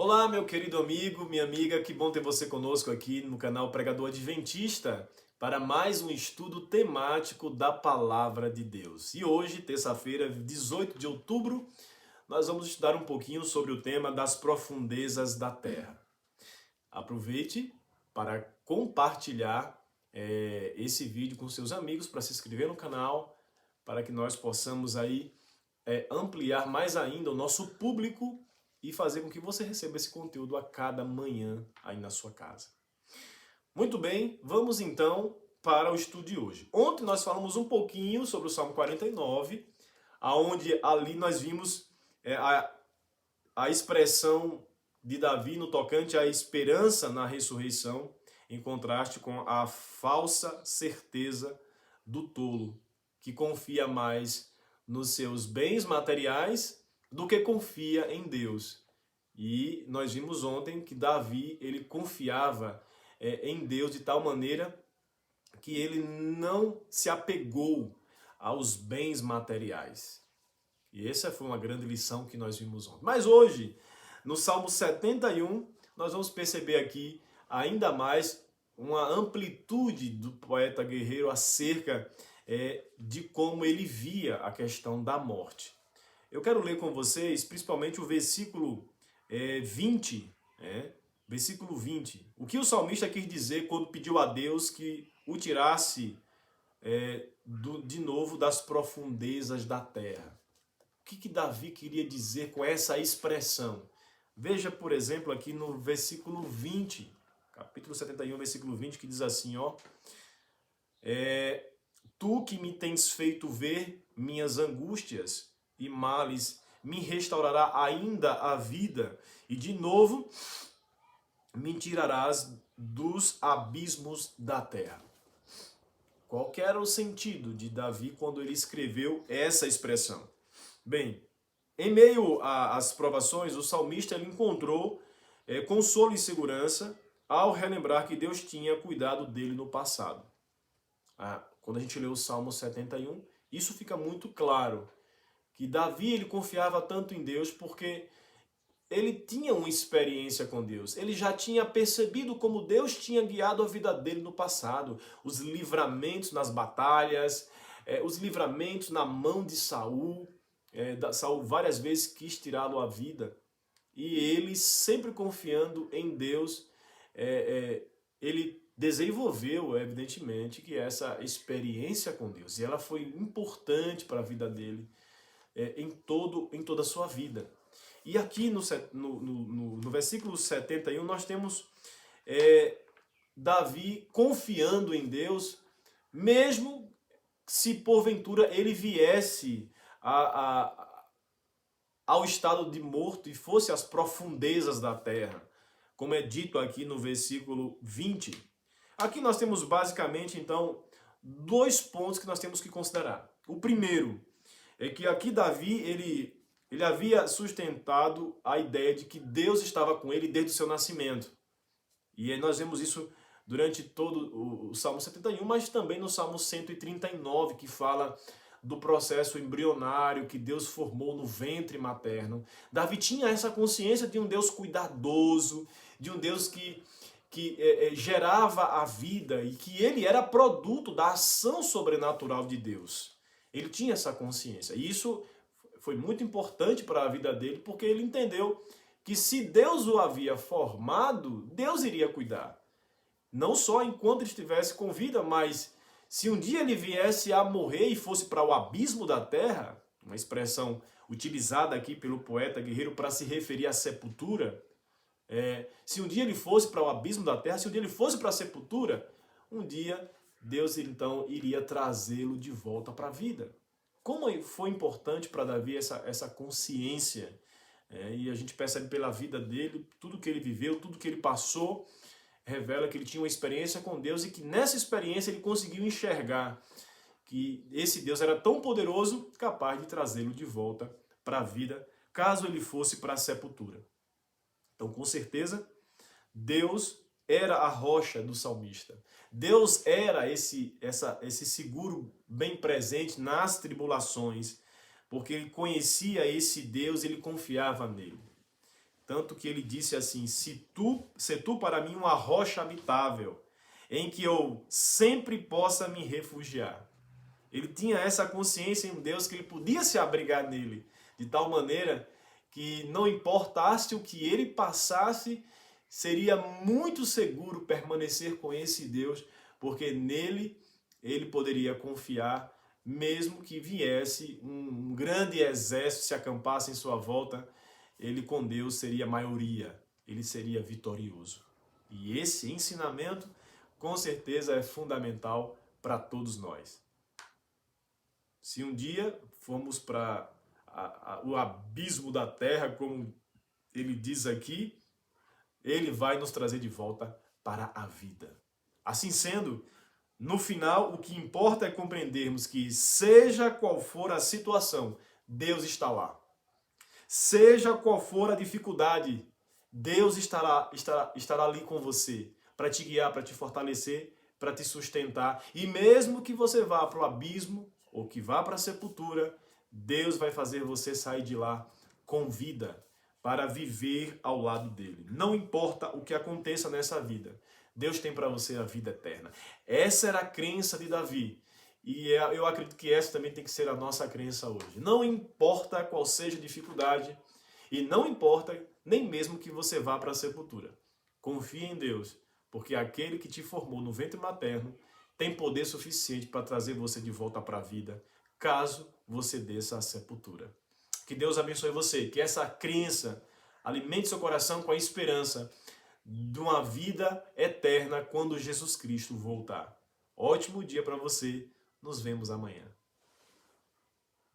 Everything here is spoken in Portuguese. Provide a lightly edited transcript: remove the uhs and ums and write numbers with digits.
Olá, meu querido amigo, minha amiga, que bom ter você conosco aqui no canal Pregador Adventista para mais um estudo temático da Palavra de Deus. E hoje, terça-feira, 18 de outubro, nós vamos estudar um pouquinho sobre o tema das profundezas da terra. Aproveite para compartilhar esse vídeo com seus amigos, para se inscrever no canal, para que nós possamos aí ampliar mais ainda o nosso público e fazer com que você receba esse conteúdo a cada manhã aí na sua casa. Muito bem, vamos então para o estudo de hoje. Ontem nós falamos um pouquinho sobre o Salmo 49, aonde ali nós vimos a expressão de Davi no tocante à esperança na ressurreição, em contraste com a falsa certeza do tolo, que confia mais nos seus bens materiais do que confia em Deus. E nós vimos ontem que Davi, ele confiava em Deus de tal maneira que ele não se apegou aos bens materiais. E essa foi uma grande lição que nós vimos ontem. Mas hoje, no Salmo 71, nós vamos perceber aqui ainda mais uma amplitude do poeta guerreiro acerca de como ele via a questão da morte. Eu quero ler com vocês, principalmente o versículo 20, versículo 20. O que o salmista quis dizer quando pediu a Deus que o tirasse de novo das profundezas da terra? O que Davi queria dizer com essa expressão? Veja, por exemplo, aqui no versículo 20, capítulo 71, versículo 20, que diz assim, ó: Tu que me tens feito ver minhas angústias e males, me restaurará ainda a vida, e de novo me tirarás dos abismos da terra. Qual que era o sentido de Davi quando ele escreveu essa expressão? Bem, em meio às provações, o salmista ele encontrou consolo e segurança ao relembrar que Deus tinha cuidado dele no passado. Quando a gente lê o Salmo 71, isso fica muito claro, que Davi ele confiava tanto em Deus porque ele tinha uma experiência com Deus. Ele já tinha percebido como Deus tinha guiado a vida dele no passado. Os livramentos nas batalhas, os livramentos na mão de Saul. Saul várias vezes quis tirá-lo a vida. E ele, sempre confiando em Deus, ele desenvolveu, evidentemente, que essa experiência com Deus. E ela foi importante para a vida dele em toda a sua vida. E aqui no versículo 71 nós temos Davi confiando em Deus, mesmo se porventura ele viesse ao estado de morto e fosse às profundezas da terra, como é dito aqui no versículo 20. Aqui nós temos basicamente, então, dois pontos que nós temos que considerar. O primeiro é que aqui Davi, ele havia sustentado a ideia de que Deus estava com ele desde o seu nascimento. E nós vemos isso durante todo o Salmo 71, mas também no Salmo 139, que fala do processo embrionário que Deus formou no ventre materno. Davi tinha essa consciência de um Deus cuidadoso, de um Deus que gerava a vida e que ele era produto da ação sobrenatural de Deus. Ele tinha essa consciência. E isso foi muito importante para a vida dele, porque ele entendeu que se Deus o havia formado, Deus iria cuidar. Não só enquanto ele estivesse com vida, mas se um dia ele viesse a morrer e fosse para o abismo da terra, uma expressão utilizada aqui pelo poeta guerreiro para se referir à sepultura, se um dia ele fosse para o abismo da terra, se um dia ele fosse para a sepultura, um dia Deus então iria trazê-lo de volta para a vida. Como foi importante para Davi essa consciência, e a gente percebe pela vida dele, tudo que ele viveu, tudo que ele passou, revela que ele tinha uma experiência com Deus e que nessa experiência ele conseguiu enxergar que esse Deus era tão poderoso, capaz de trazê-lo de volta para a vida, caso ele fosse para a sepultura. Então, com certeza, Deus era a rocha do salmista. Deus era esse seguro bem presente nas tribulações, porque ele conhecia esse Deus, ele confiava nele. Tanto que ele disse assim: se tu para mim uma rocha habitável, em que eu sempre possa me refugiar. Ele tinha essa consciência em Deus que ele podia se abrigar nele, de tal maneira que não importasse o que ele passasse, seria muito seguro permanecer com esse Deus, porque nele ele poderia confiar, mesmo que viesse um grande exército se acampasse em sua volta, ele com Deus seria maioria, ele seria vitorioso. E esse ensinamento, com certeza, é fundamental para todos nós. Se um dia formos para o abismo da terra, como ele diz aqui, ele vai nos trazer de volta para a vida. Assim sendo, no final, o que importa é compreendermos que, seja qual for a situação, Deus está lá. Seja qual for a dificuldade, Deus estará ali com você, para te guiar, para te fortalecer, para te sustentar. E mesmo que você vá para o abismo, ou que vá para a sepultura, Deus vai fazer você sair de lá com vida, para viver ao lado dele. Não importa o que aconteça nessa vida, Deus tem para você a vida eterna. Essa era a crença de Davi. E eu acredito que essa também tem que ser a nossa crença hoje. Não importa qual seja a dificuldade, e não importa nem mesmo que você vá para a sepultura. Confie em Deus, porque aquele que te formou no ventre materno tem poder suficiente para trazer você de volta para a vida, caso você desça à sepultura. Que Deus abençoe você, que essa crença alimente seu coração com a esperança de uma vida eterna quando Jesus Cristo voltar. Ótimo dia para você, nos vemos amanhã.